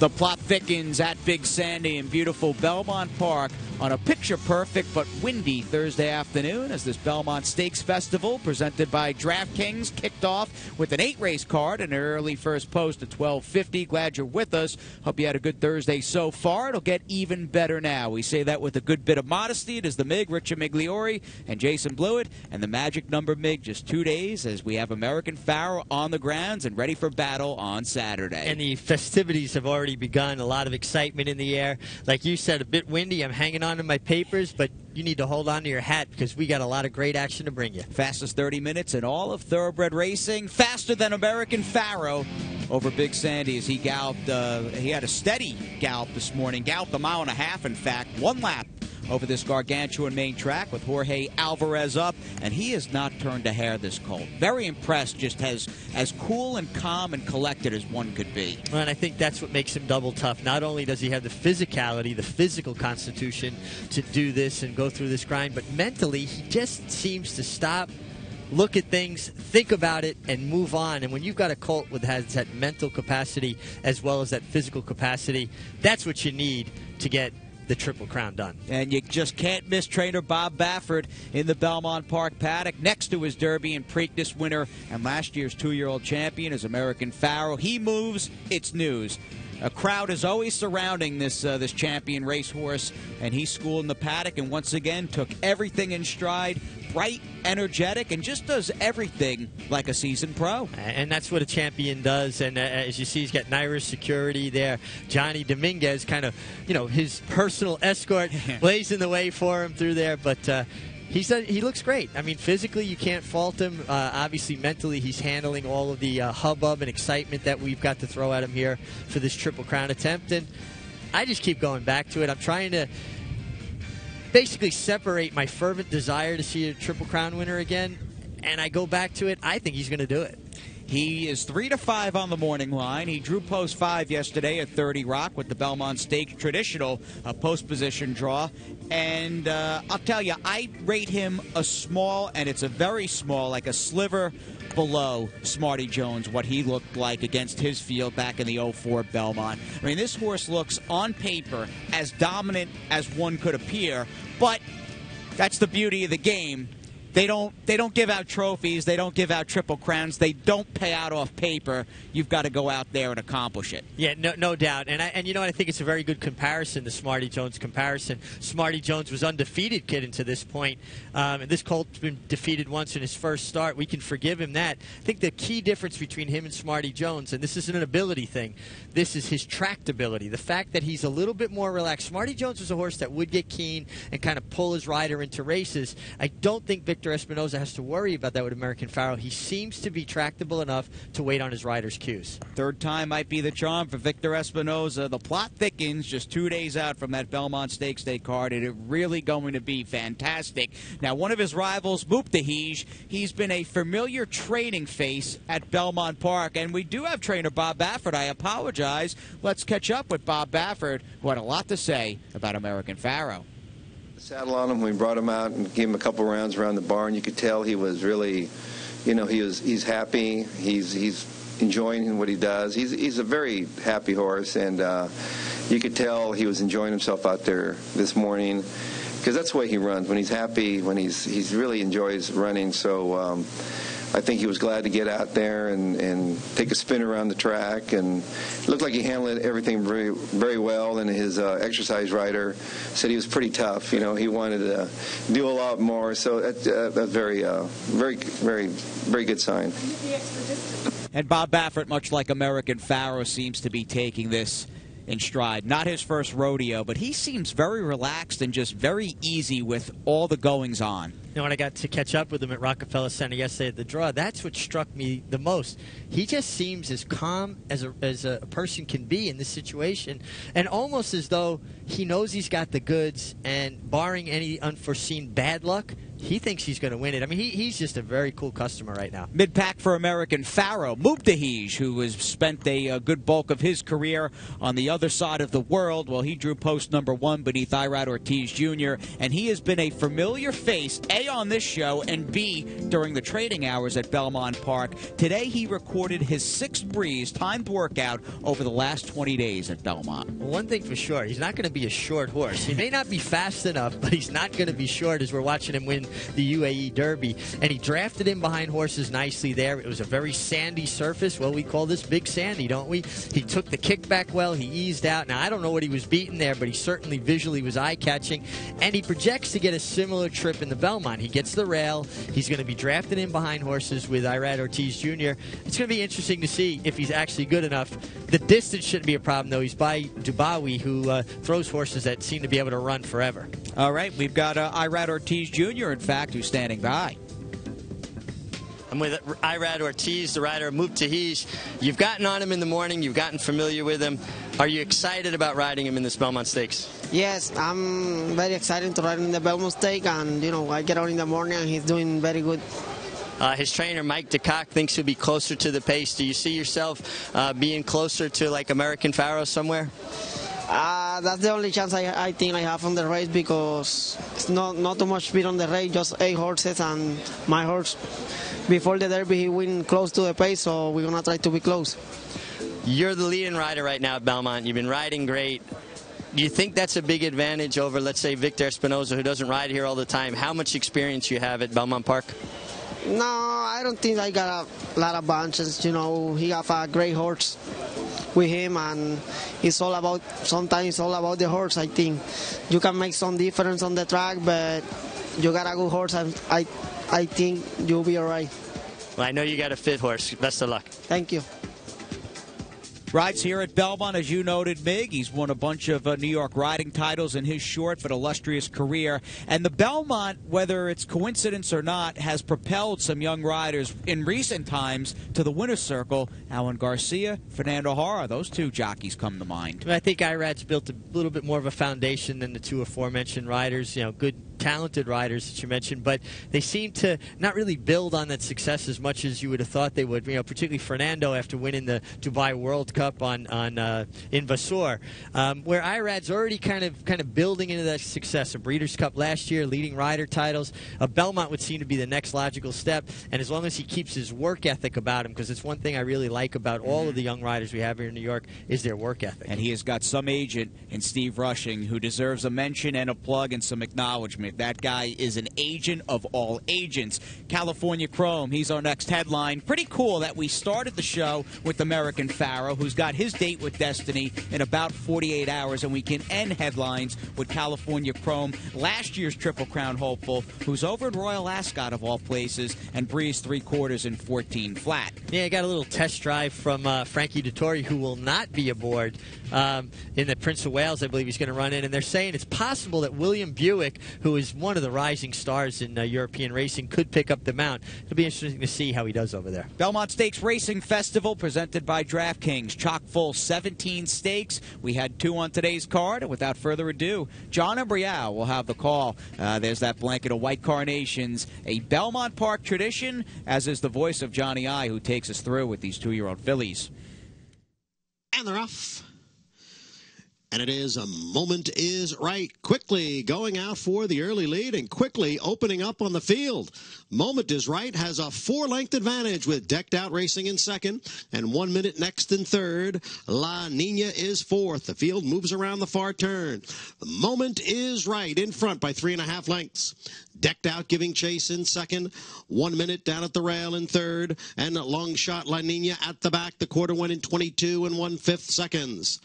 The plot thickens at Big Sandy in beautiful Belmont Park on a picture-perfect but windy Thursday afternoon as this Belmont Stakes Festival, presented by DraftKings, kicked off with an 8-race card and an early first post at 12:50. Glad you're with us. Hope you had a good Thursday so far. It'll get even better now. We say that with a good bit of modesty. It is the Mig, Richard Migliore, and Jason Blewitt, and the magic number Mig, just 2 days as we have American Pharoah on the grounds and ready for battle on Saturday. And the festivities have already begun. A lot of excitement in the air. Like you said, a bit windy. I'm hanging on to my papers, but you need to hold on to your hat because we got a lot of great action to bring you. Fastest 30 minutes in all of thoroughbred racing. Faster than American Pharoah over Big Sandy as he galloped. He had a steady gallop this morning. Galloped a mile and a half, in fact. 1 lap over this gargantuan main track with Jorge Alvarez up, and he has not turned a hair this cold. Very impressed, just as cool and calm and collected as one could be. Well, and I think that's what makes him double tough. Not only does he have the physicality, the physical constitution to do this and go through this grind, but mentally he just seems to stop, look at things, think about it, and move on. And when you've got a colt that has that mental capacity as well as that physical capacity, that's what you need to get the Triple Crown done. And you just can't miss trainer Bob Baffert in the Belmont Park paddock next to his Derby and Preakness winner and last year's 2-year-old champion is American Pharoah. He moves, it's news. A crowd is always surrounding this champion racehorse, and he schooled in the paddock and once again took everything in stride. Bright, energetic, and just does everything like a seasoned pro. And that's what a champion does. And as you see, he's got Naira's security there. Johnny Dominguez, kind of, his personal escort, blazing the way for him through there. But he looks great. I mean, physically, you can't fault him. Obviously, mentally, he's handling all of the hubbub and excitement that we've got to throw at him here for this Triple Crown attempt. And I just keep going back to it. I'm trying to basically separate my fervent desire to see a Triple Crown winner again, and I go back to it. I think he's going to do it. He is 3-5 on the morning line. He drew post 5 yesterday at 30 Rock with the Belmont Stakes traditional post position draw. And I'll tell you, I rate him a small, and it's a very small, like a sliver below Smarty Jones, what he looked like against his field back in the 04 Belmont. I mean, this horse looks on paper as dominant as one could appear, but that's the beauty of the game. They don't give out trophies. They don't give out Triple Crowns. They don't pay out off paper. You've got to go out there and accomplish it. Yeah, no doubt. And you know what? I think it's a very good comparison, the Smarty Jones comparison. Smarty Jones was undefeated kid to this point. And this colt's been defeated once in his first start. We can forgive him that. I think the key difference between him and Smarty Jones, and this isn't an ability thing, this is his tractability. The fact that he's a little bit more relaxed. Smarty Jones was a horse that would get keen and kind of pull his rider into races. I don't think Victor Espinoza has to worry about that with American Pharoah. He seems to be tractable enough to wait on his rider's cues. Third time might be the charm for Victor Espinoza. The plot thickens just 2 days out from that Belmont Stakes Day card, and it's really going to be fantastic. Now, one of his rivals, Mooptahij, he's been a familiar training face at Belmont Park, and we do have trainer Bob Baffert. I apologize. Let's catch up with Bob Baffert, who had a lot to say about American Pharoah. Saddle on him. We brought him out and gave him a couple rounds around the barn. You could tell he was really, he's happy. He's enjoying what he does. He's a very happy horse, and you could tell he was enjoying himself out there this morning because that's the way he runs. When he's happy, when he's really enjoys running. So I think he was glad to get out there and take a spin around the track, and it looked like he handled everything very, very well. And his exercise rider said he was pretty tough. He wanted to do a lot more. So that's very, very, very, very good sign. And Bob Baffert, much like American Pharoah, seems to be taking this in stride. Not his first rodeo, but he seems very relaxed and just very easy with all the goings on. When I got to catch up with him at Rockefeller Center yesterday at the draw, that's what struck me the most. He just seems as calm as a person can be in this situation, and almost as though he knows he's got the goods, and barring any unforeseen bad luck, he thinks he's going to win it. I mean, he's just a very cool customer right now. Mid-pack for American Pharaoh, Mubtahij, who has spent a good bulk of his career on the other side of the world. Well, he drew post number 1 beneath Irad Ortiz Jr., and he has been a familiar face, A, on this show, and B, during the trading hours at Belmont Park. Today, he recorded his 6th breeze timed workout over the last 20 days at Belmont. Well, one thing for sure, he's not going to be a short horse. He may not be fast enough, but he's not going to be short as we're watching him win the UAE Derby. And he drafted in behind horses nicely there. It was a very sandy surface. Well, we call this Big Sandy, don't we? He took the kickback well. He eased out. Now, I don't know what he was beating there, but he certainly visually was eye-catching. And he projects to get a similar trip in the Belmont. He gets the rail. He's going to be drafted in behind horses with Irad Ortiz Jr. It's going to be interesting to see if he's actually good enough. The distance shouldn't be a problem, though. He's by Dubawi, who throws horses that seem to be able to run forever. All right, we've got Irad Ortiz Jr., in fact, who's standing by. I'm with Irad Ortiz, the rider of Mubtahij. You've gotten on him in the morning. You've gotten familiar with him. Are you excited about riding him in this Belmont Stakes? Yes, I'm very excited to ride in the Belmont Stakes, and I get out in the morning and he's doing very good. His trainer, Mike DeCock, thinks he'll be closer to the pace. Do you see yourself being closer to, like, American Pharaoh somewhere? That's the only chance I think I have on the race, because it's not too much speed on the race, just 8 horses, and my horse, before the Derby, he went close to the pace, so we're going to try to be close. You're the leading rider right now at Belmont. You've been riding great. Do you think that's a big advantage over, let's say, Victor Espinoza, who doesn't ride here all the time? How much experience you have at Belmont Park? No, I don't think I got a lot of bunches. He have a great horse with him, and sometimes it's all about the horse. I think you can make some difference on the track, but you got a good horse, and I think you'll be all right. Well, I know you got a fit horse. Best of luck. Thank you. Rides here at Belmont, as you noted, Mig. He's won a bunch of New York riding titles in his short but illustrious career. And the Belmont, whether it's coincidence or not, has propelled some young riders in recent times to the winner's circle. Alan Garcia, Fernando Hara, those 2 jockeys come to mind. I think Irad's built a little bit more of a foundation than the 2 aforementioned riders. Good, talented riders that you mentioned, but they seem to not really build on that success as much as you would have thought they would. Particularly Fernando after winning the Dubai World Cup in Vasor, where Irad's already kind of building into that success. A Breeders' Cup last year, leading rider titles. Belmont would seem to be the next logical step, and as long as he keeps his work ethic about him, because it's one thing I really like about all of the young riders we have here in New York is their work ethic. And he has got some agent in Steve Rushing who deserves a mention and a plug and some acknowledgement. That guy is an agent of all agents. California Chrome, he's our next headline. Pretty cool that we started the show with American Pharaoh, who's got his date with Destiny in about 48 hours, and we can end headlines with California Chrome, last year's Triple Crown hopeful, who's over at Royal Ascot of all places and breezed 3/4 in 14 flat. Yeah, I got a little test drive from Frankie Dettori, who will not be aboard in the Prince of Wales. I believe he's going to run in, and they're saying it's possible that William Buick, who is one of the rising stars in European racing, could pick up the mount. It'll be interesting to see how he does over there. Belmont Stakes Racing Festival presented by DraftKings. Chock full 17 stakes. We had 2 on today's card, and without further ado, John Embrial will have the call. There's that blanket of white carnations, a Belmont Park tradition, as is the voice of Johnny I, who takes us through with these 2-year-old fillies. And they're off. And it is a Moment Is Right. Quickly going out for the early lead and quickly opening up on the field. Moment Is Right has a 4-length advantage with Decked Out racing in second and 1 minute next in third. La Nina is fourth. The field moves around the far turn. Moment Is Right in front by 3.5 lengths. Decked Out giving chase in second. 1 minute down at the rail in third. And Long Shot La Nina at the back. The quarter went in 22 1/5 seconds.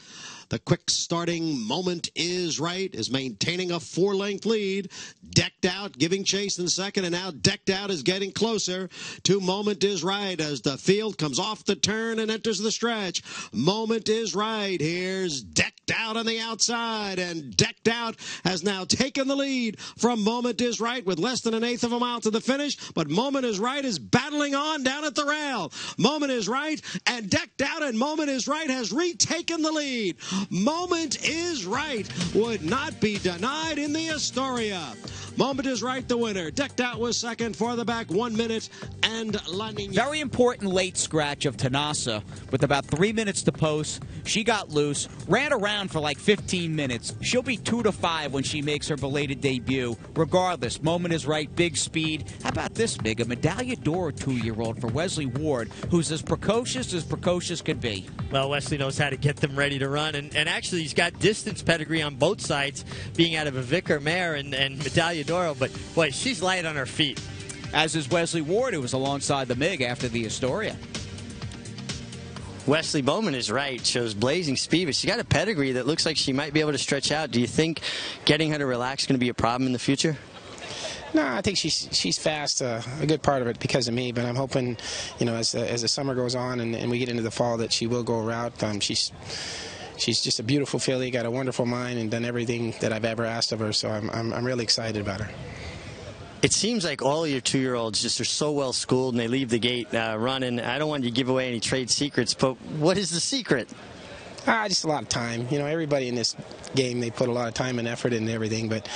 The quick starting Moment Is Right is maintaining a 4-length lead. Decked Out giving chase in second, and now Decked Out is getting closer to Moment Is Right as the field comes off the turn and enters the stretch. Moment Is Right. Here's Decked Out on the outside, and Decked Out has now taken the lead from Moment Is Right with less than 1/8 of a mile to the finish, but Moment Is Right is battling on down at the rail. Moment Is Right and Decked Out, and Moment Is Right has retaken the lead. Moment Is Right would not be denied in the Astoria. Moment is Right, the winner. Decked Out was second. For the back, 1 minute and La Nina. Very important late scratch of Tanasa with about 3 minutes to post. She got loose, ran around for like 15 minutes. She'll be 2 to 5 when she makes her belated debut. Regardless, Moment is Right, big speed. How about this, Mig? A Medallia d'Or 2-year-old for Wesley Ward, who's as precocious could be. Well, Wesley knows how to get them ready to run, and actually he's got distance pedigree on both sides, being out of a Vicar mare and Medallia d'Oro, but boy, she's light on her feet. As is Wesley Ward, who was alongside the MiG after the Astoria. Wesley Bowman is right, shows blazing speed, but she's got a pedigree that looks like she might be able to stretch out. Do you think getting her to relax is going to be a problem in the future? No, I think she's fast, a good part of it because of me, but I'm hoping, you know, as the summer goes on and we get into the fall that she will go a route. She's just a beautiful filly, got a wonderful mind, and done everything that I've ever asked of her, so I'm really excited about her. It seems like all of your 2-year-olds just are so well schooled and they leave the gate running. I don't want you to give away any trade secrets, but what is the secret? Just a lot of time. You know, everybody in this game, they put a lot of time and effort into everything, but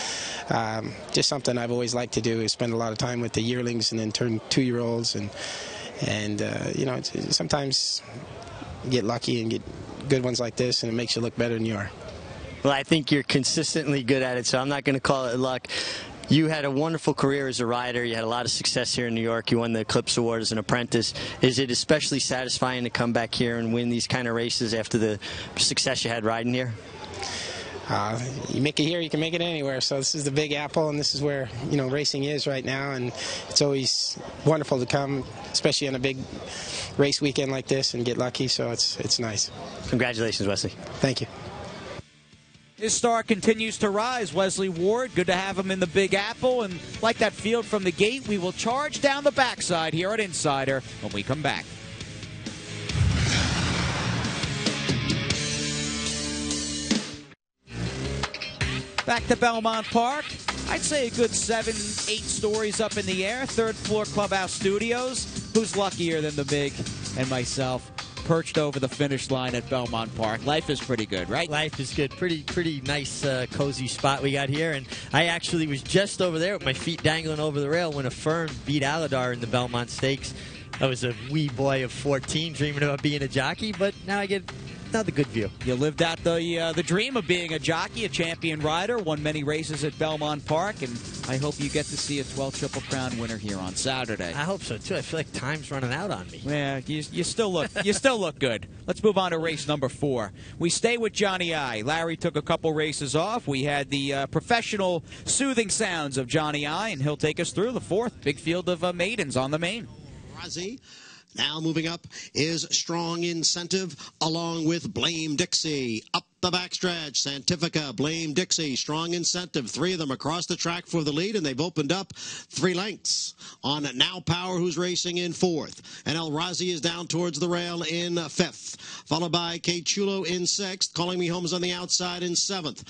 just something I've always liked to do is spend a lot of time with the yearlings and then turn 2-year-olds, and you know, sometimes you get lucky and get good ones like this, and it makes you look better than you are. Well, I think you're consistently good at it, so I'm not going to call it luck. You had a wonderful career as a rider. You had a lot of success here in New York. You won the Eclipse Award as an apprentice. Is it especially satisfying to come back here and win these kind of races after the success you had riding here? You make it here, you can make it anywhere. So this is the Big Apple, and this is where, you know, racing is right now. And it's always wonderful to come, especially on a big race weekend like this, and get lucky. So it's nice. Congratulations, Wesley. Thank you. His star continues to rise. Wesley Ward, good to have him in the Big Apple. And like that field from the gate, we will charge down the backside here at Insider when we come back. Back to Belmont Park. I'd say a good 7, 8 stories up in the air. 3rd floor clubhouse studios. Who's luckier than the Big and myself? Perched over the finish line at Belmont Park. Life is pretty good, right? Life is good. Pretty nice, cozy spot we got here. And I actually was just over there with my feet dangling over the rail when Affirm beat Aladar in the Belmont Stakes. I was a wee boy of 14 dreaming about being a jockey, but now I get another good view. You lived out the dream of being a jockey, a champion rider, won many races at Belmont Park, and I hope you get to see a 12 Triple Crown winner here on Saturday. I hope so too. I feel like time's running out on me. Yeah, you still look good. Let's move on to race number 4. We stay with Johnny I. Larry took a couple races off. We had the professional soothing sounds of Johnny I, and he'll take us through the 4th big field of maidens on the main. Razi. Now moving up is Strong Incentive along with Blame Dixie. Up the backstretch, Santifica, Blame Dixie, Strong Incentive. 3 of them across the track for the lead, and they've opened up 3 lengths on Now Power, who's racing in 4th. And El Razi is down towards the rail in 5th, followed by Kate Chulo in 6th. Calling Me Home's on the outside in 7th.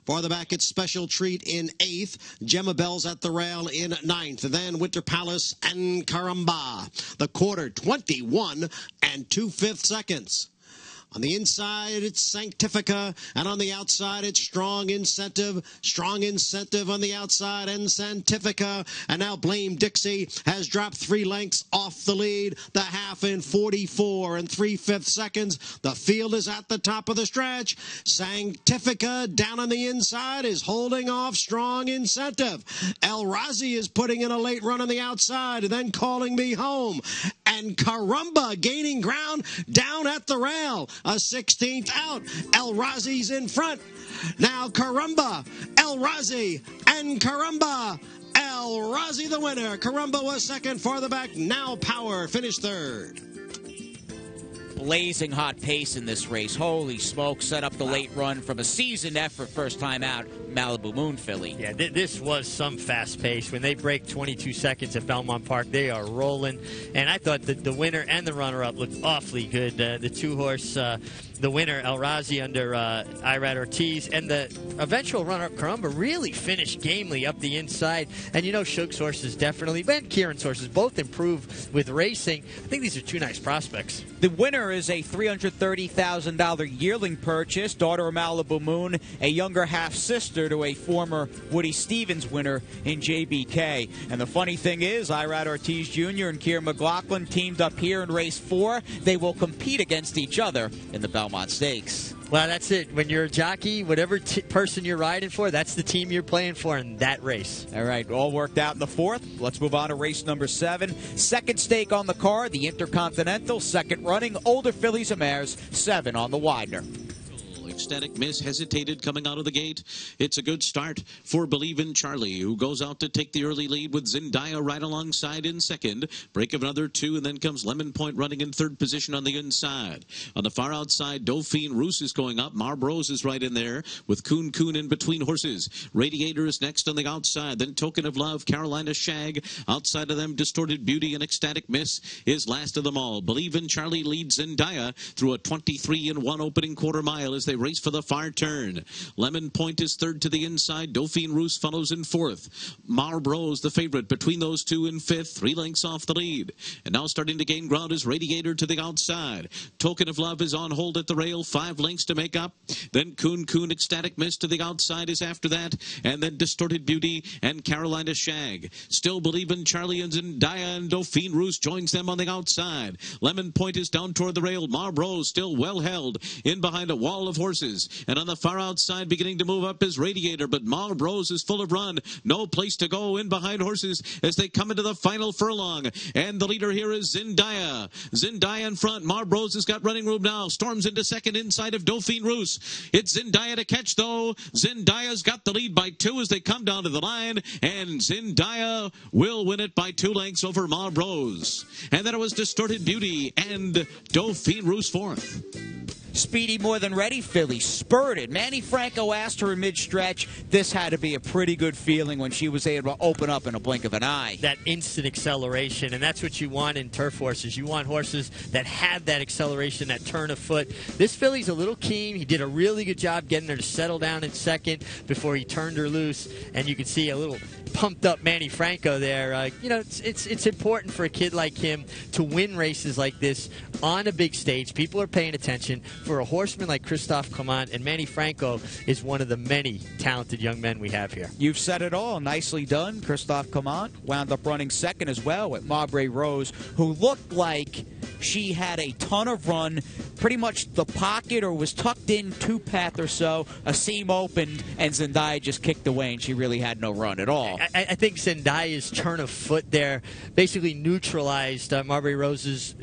Farther back, it's Special Treat in 8th. Gemma Bell's at the rail in 9th. Then Winter Palace and Caramba. The quarter, 21 2/5 seconds. On the inside, it's Sanctifica, and on the outside, it's Strong Incentive. Strong Incentive on the outside, and Sanctifica. And now Blame Dixie has dropped 3 lengths off the lead. The half in 44 3/5 seconds. The field is at the top of the stretch. Sanctifica down on the inside is holding off Strong Incentive. El Razi is putting in a late run on the outside, and then Calling Me Home. And Caramba gaining ground down at the rail. A 16th out. El Razi's in front. Now Caramba, El Razi, and Caramba. El Razi the winner. Caramba was second. Farther back, Now Power finished 3rd. Blazing hot pace in this race. Holy smoke, set up the late run from a seasoned effort first time out, Malibu Moon filly. Yeah, this was some fast pace. When they break 22 seconds at Belmont Park, they are rolling. And I thought that the winner and the runner-up looked awfully good. The 2-horse the winner, El Razi, under Irad Ortiz, and the eventual runner-up, Caramba, really finished gamely up the inside. And Shook's horses definitely, and Kieran's horses, both improve with racing. I think these are two nice prospects. The winner is a $330,000 yearling purchase, daughter of Malibu Moon, a younger half-sister to a former Woody Stevens winner in JBK. And the funny thing is, Irad Ortiz Jr. and Kieran McLaughlin teamed up here in race 4. They will compete against each other in the Belmont Stakes. Well, that's it. When you're a jockey, whatever person you're riding for, that's the team you're playing for in that race. All right, all worked out in the 4th. Let's move on to race number 7. Second stake on the card, the Intercontinental, second running, Older Fillies and Mares, 7 on the Widener. Ecstatic Miss hesitated coming out of the gate. It's a good start for Believe in Charlie, who goes out to take the early lead with Zendaya right alongside in second. Break of another 2, and then comes Lemon Point running in third position on the inside. On the far outside, Dauphine Roos is going up. Marbrose is right in there with Coon in between horses. Radiator is next on the outside. Then Token of Love, Carolina Shag. Outside of them, Distorted Beauty and Ecstatic Miss is last of them all. Believe in Charlie leads Zendaya through a 23-1 opening quarter mile as they race for the far turn. Lemon Point is third to the inside. Dauphine Roos follows in fourth. Marbrose, the favorite, between those two in fifth, 3 lengths off the lead. And now starting to gain ground is Radiator to the outside. Token of Love is on hold at the rail, 5 lengths to make up. Then Coon Ecstatic Miss to the outside is after that. And then Distorted Beauty and Carolina Shag. Still Believe in Charlie and Zendaya, and Dauphine Roos joins them on the outside. Lemon Point is down toward the rail. Marbrose still well held in behind a wall of horses. And on the far outside, beginning to move up is Radiator, but Marbrose is full of run. No place to go in behind horses as they come into the final furlong. And the leader here is Zendaya. Zendaya in front. Marbrose has got running room now. Storms into second inside of Dauphine Roos. It's Zendaya to catch, though. Zendaya's got the lead by 2 as they come down to the line. And Zendaya will win it by 2 lengths over Marbrose. And then it was Distorted Beauty and Dauphine Roos fourth. Speedy More Than Ready filly spurted. Manny Franco asked her in mid-stretch. This had to be a pretty good feeling when she was able to open up in a blink of an eye. That instant acceleration, and that's what you want in turf horses. You want horses that have that acceleration, that turn of foot. This filly's a little keen. He did a really good job getting her to settle down in second before he turned her loose, and you can see a little pumped up Manny Franco there. It's important for a kid like him to win races like this on a big stage. People are paying attention. For a horseman like Christophe Clement, and Manny Franco is one of the many talented young men we have here. You've said it all. Nicely done. Christophe Clement wound up running second as well with Marbre Rose, who looked like she had a ton of run, pretty much the pocket or was tucked in 2-path or so. A seam opened, and Zendaya just kicked away, and she really had no run at all. I think Zendaya's turn of foot there basically neutralized Marbre Rose's,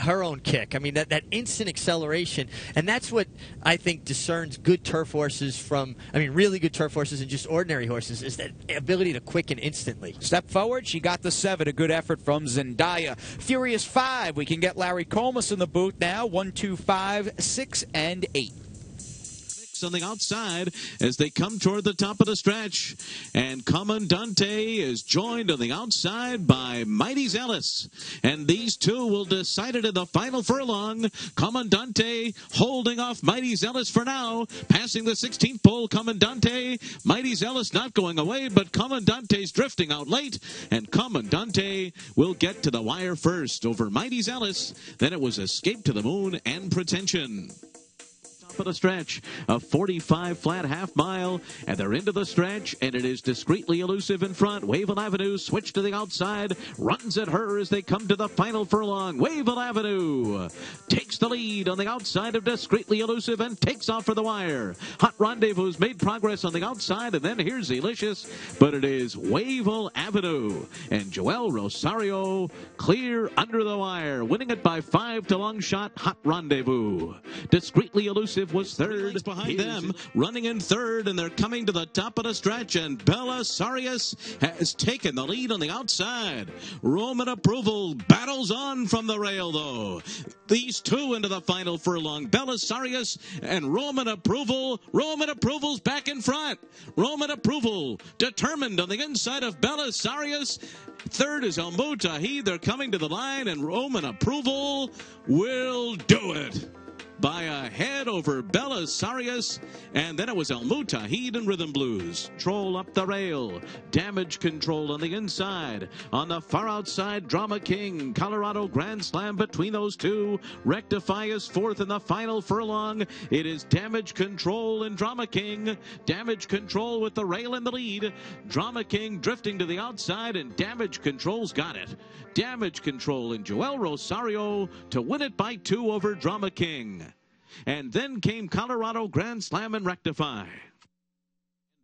her own kick. I mean, that instant acceleration. And that's what I think discerns good turf horses from, really good turf horses and just ordinary horses, is that ability to quicken instantly. Step forward, she got the 7. A good effort from Zendaya. Furious 5, we can get Larry Comas in the booth now. 1, 2, 5, 6, and 8. On the outside as they come toward the top of the stretch, and Comandante is joined on the outside by Mighty Zealous, and these two will decide it in the final furlong. Comandante holding off Mighty Zealous for now, passing the 16th pole. Comandante, Mighty Zealous not going away, but Comandante's drifting out late, and Comandante will get to the wire first over Mighty Zealous. Then it was Escape to the Moon and Pretension. Of the stretch, a 45 flat half mile, and they're into the stretch, and it is Discreetly Elusive in front. Wavell Avenue switch to the outside, runs at her as they come to the final furlong. Wavell Avenue takes the lead on the outside of Discreetly Elusive and takes off for the wire. Hot Rendezvous's made progress on the outside, and then here's Delicious, but it is Wavell Avenue, and Joel Rosario clear under the wire, winning it by 5 to long shot Hot Rendezvous. Discreetly Elusive was third behind them, running in third, and they're coming to the top of the stretch, and Belisarius has taken the lead on the outside. Roman Approval battles on from the rail, though. These two into the final furlong, Belisarius and Roman Approval. Roman Approval's back in front. Roman Approval determined on the inside of Belisarius. Third is El Mutahi. They're coming to the line, and Roman Approval will do it. by a head over Belisarius, and then it was El Mutahid and Rhythm Blues. Troll up the rail. Damage Control on the inside. On the far outside, Drama King. Colorado Grand Slam between those two. Rectify is fourth in the final furlong. It is Damage Control and Drama King. Damage Control with the rail in the lead. Drama King drifting to the outside, and Damage Control's got it. Damage Control and Joel Rosario to win it by 2 over Drama King. And then came Colorado Grand Slam and Rectify.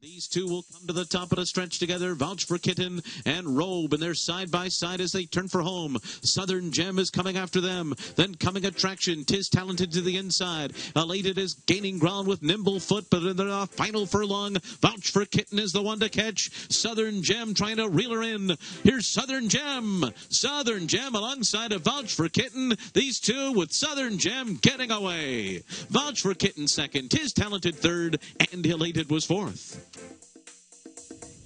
These two will come to the top of the stretch together. Vouch for Kitten and Robe, and they're side by side as they turn for home. Southern Gem is coming after them. Then coming Attraction. Tis Talented to the inside. Elated is gaining ground with nimble foot, but in the final furlong, Vouch for Kitten is the one to catch. Southern Gem trying to reel her in. Here's Southern Gem. Southern Gem alongside of Vouch for Kitten. These two with Southern Gem getting away. Vouch for Kitten second. Tis Talented third, and Elated was fourth.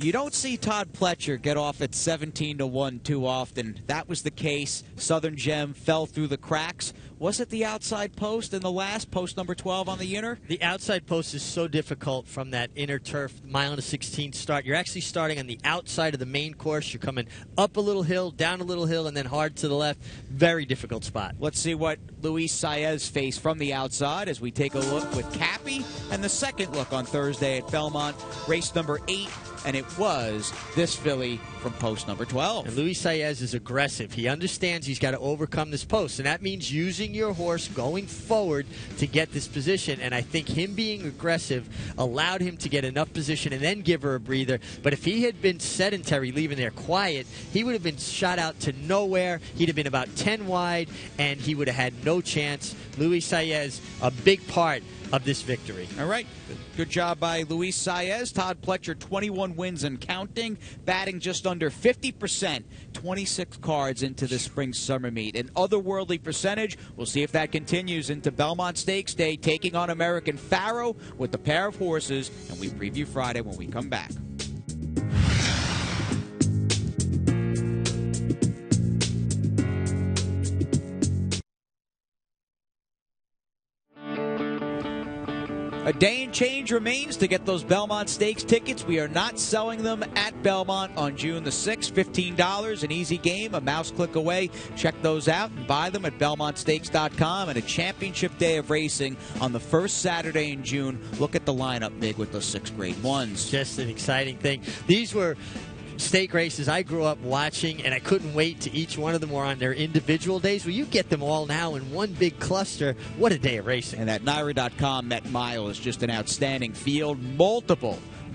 You don't see Todd Pletcher get off at 17-1 too often. That was the case. Southern Gem fell through the cracks. Was it the outside post in the last, post number 12 on the inner? The outside post is so difficult from that inner turf mile and a 16 start. You're actually starting on the outside of the main course. You're coming up a little hill, down a little hill, and then hard to the left. Very difficult spot. Let's see what Luis Saez faced from the outside as we take a look with Cappy. And the second look on Thursday at Belmont, race number 8. And it was this filly from post number 12. And Luis Saez is aggressive. He understands he's got to overcome this post, and that means using your horse going forward to get this position. And I think him being aggressive allowed him to get enough position and then give her a breather. But if he had been sedentary, leaving there quiet, he would have been shot out to nowhere. He'd have been about 10 wide, and he would have had no chance. Luis Saez, a big part of this victory. All right. Good job by Luis Saez. Todd Pletcher, 21 wins and counting, batting just under 50%, 26 cards into the spring-summer meet. An otherworldly percentage. We'll see if that continues into Belmont Stakes Day, taking on American Pharaoh with the pair of horses, and we preview Friday when we come back. A day and change remains to get those Belmont Stakes tickets. We are not selling them at Belmont on June the 6th. $15, an easy game, a mouse click away. Check those out and buy them at BelmontStakes.com. And a championship day of racing on the first Saturday in June. Look at the lineup, Big, with those 6 grade ones. Just an exciting thing. These were stake races I grew up watching, and I couldn't wait to each one of them were on their individual days. Well, you get them all now in one big cluster. What a day of racing. And that NYRA.com Met Mile is just an outstanding field.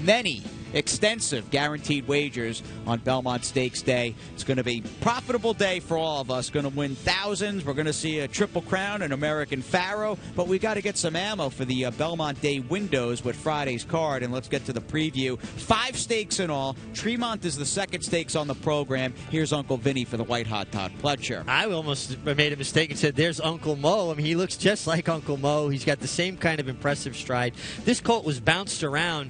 Many extensive guaranteed wagers on Belmont Stakes Day. It's going to be a profitable day for all of us. Going to win thousands. We're going to see a Triple Crown, an American Pharaoh. But we got to get some ammo for the Belmont Day windows with Friday's card. And let's get to the preview. 5 stakes in all. Tremont is the second stakes on the program. Here's Uncle Vinny for the White Hot Todd Pletcher. I almost made a mistake and said, there's Uncle Mo. I mean, he looks just like Uncle Mo. He's got the same kind of impressive stride. This colt was bounced around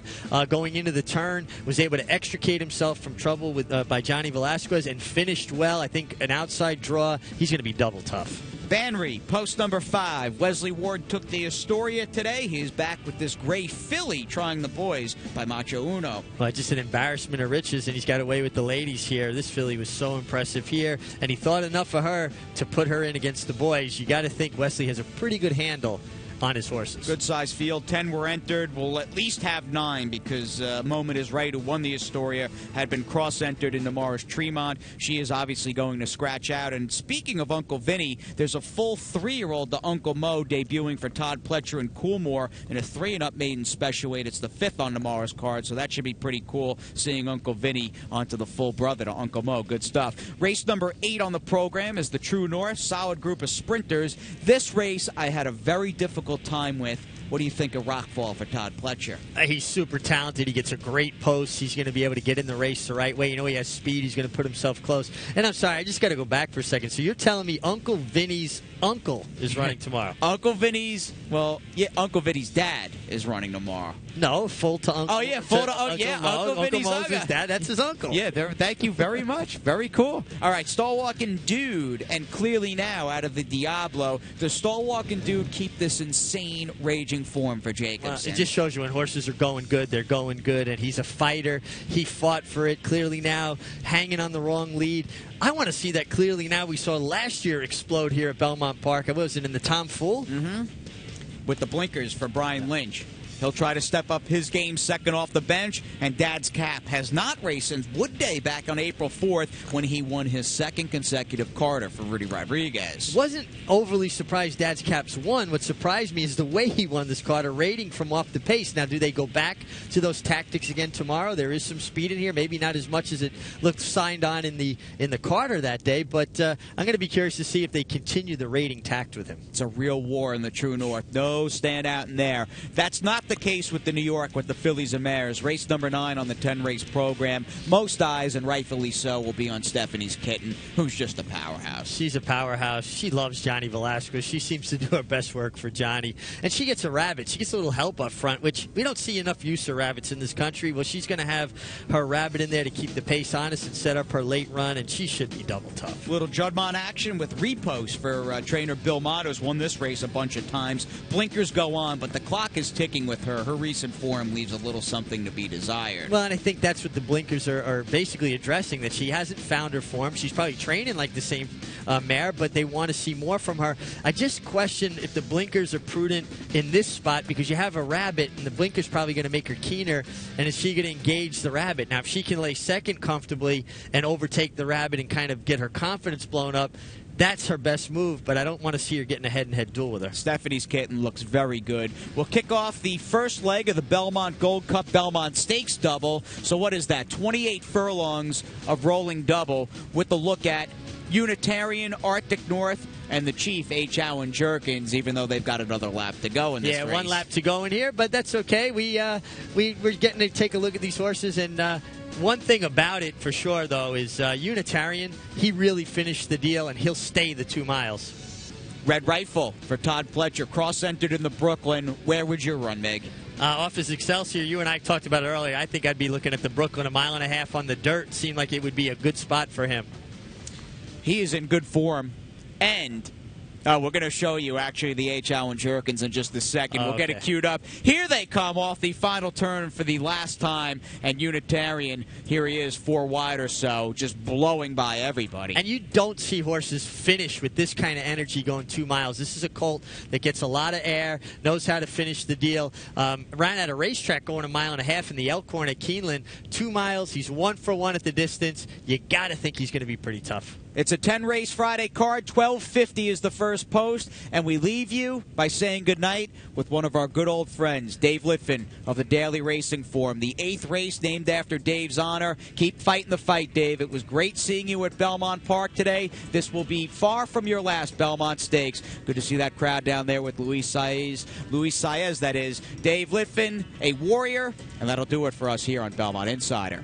going into the turn, was able to extricate himself from trouble with by Johnny Velasquez and finished well. I think an outside draw, he's going to be double tough. Banry, post number 5. Wesley Ward took the Astoria today. He is back with this gray filly trying the boys by Macho Uno. Well, just an embarrassment of riches, and he's got away with the ladies here. This filly was so impressive here, and he thought enough of her to put her in against the boys. You got to think Wesley has a pretty good handle on his horses. Good size field. 10 were entered. We'll at least have 9 because Moment Is Right, who won the Astoria, had been cross-entered into Morris Tremont. She is obviously going to scratch out. And speaking of Uncle Vinny, there's a full 3-year-old, the Uncle Mo, debuting for Todd Pletcher and Coolmore in a 3-and-up maiden special weight. It's the 5th on the Morris card, so that should be pretty cool, seeing Uncle Vinny onto the full brother to Uncle Mo. Good stuff. Race number 8 on the program is the True North. Solid group of sprinters. This race I had a very difficult time with. What do you think of Rockfall for Todd Pletcher? He's super talented. He gets a great post. He's going to be able to get in the race the right way. You know, he has speed. He's going to put himself close. And I'm sorry, I just got to go back for a second. So you're telling me Uncle Vinny's uncle is running tomorrow? Uncle Vinny's, well, yeah, Uncle Vinny's dad is running tomorrow. No, full to Uncle. Oh, yeah, full to Uncle Uncle Moses. Saga. That's his uncle. Yeah, thank you very much. Very cool. All right, Stall-Walking Dude, and clearly now out of the Diablo, does Stall-Walking Dude keep this insane raging form for Jacobson? It just shows you when horses are going good, they're going good, and he's a fighter. He fought for it. Clearly now hanging on the wrong lead. I want to see that clearly now. We saw last year explode here at Belmont Park. I was in the Tom Fool. Mm-hmm. With the blinkers for Brian Lynch. He'll try to step up his game second off the bench, and Dad's Cap has not raced since Wood Day back on April 4th when he won his second consecutive Carter for Rudy Rodriguez. Wasn't overly surprised Dad's Caps won. What surprised me is the way he won this Carter, rating from off the pace. Now, do they go back to those tactics again tomorrow? There is some speed in here, maybe not as much as it looked signed on in the Carter that day, but I'm going to be curious to see if they continue the rating tact with him. It's a real war in the True North. No standout in there. That's not the case with the New York with the Fillies and Mares. Race number 9 on the 10-race program. Most eyes, and rightfully so, will be on Stephanie's Kitten, who's just a powerhouse. She's a powerhouse. She loves Johnny Velasquez. She seems to do her best work for Johnny. And she gets a rabbit. She gets a little help up front, which we don't see enough use of rabbits in this country. Well, she's going to have her rabbit in there to keep the pace honest and set up her late run, and she should be double tough. Little Judmont action with repost for trainer Bill Mott, who's won this race a bunch of times. Blinkers go on, but the clock is ticking with her. Her recent form leaves a little something to be desired. Well, and I think that's what the blinkers are basically addressing, that she hasn't found her form. She's probably training like the same mare, but they want to see more from her. I just question if the blinkers are prudent in this spot, because you have a rabbit, and the blinker's probably going to make her keener, and is she going to engage the rabbit? Now, if she can lay second comfortably and overtake the rabbit and kind of get her confidence blown up, that's her best move, but I don't want to see her getting a head-and-head duel with her. Stephanie's Kitten looks very good. We'll kick off the first leg of the Belmont Gold Cup Belmont Stakes double. So what is that? 28 furlongs of rolling double with the look at Unitarian, Arctic North, and the Chief, H. Allen Jerkins, even though they've got another lap to go in this race. Yeah, one lap to go in here, but that's okay. We're getting to take a look at these horses, and one thing about it for sure, though, is Unitarian, he really finished the deal, and he'll stay the 2 miles. Red Rifle for Todd Pletcher, cross-entered in the Brooklyn. Where would you run, Meg? Off his Excelsior, you and I talked about it earlier. I think I'd be looking at the Brooklyn, 1.5 miles on the dirt. Seemed like it would be a good spot for him. He is in good form, and we're going to show you, actually, the H. Allen Jerkins in just a second. We'll get it queued up. Here they come off the final turn for the last time, and Unitarian, here he is, 4 wide or so, just blowing by everybody. And you don't see horses finish with this kind of energy going 2 miles. This is a colt that gets a lot of air, knows how to finish the deal. Ran at a racetrack going 1.5 miles in the Elkhorn at Keeneland. 2 miles, he's 1 for 1 at the distance. You got to think he's going to be pretty tough. It's a 10-race Friday card. 12:50 is the first post. And we leave you by saying goodnight with one of our good old friends, Dave Litfin of the Daily Racing Forum. The 8th race named after Dave's honor. Keep fighting the fight, Dave. It was great seeing you at Belmont Park today. This will be far from your last Belmont Stakes. Good to see that crowd down there with Luis Saez, that is. Dave Litfin, a warrior. And that'll do it for us here on Belmont Insider.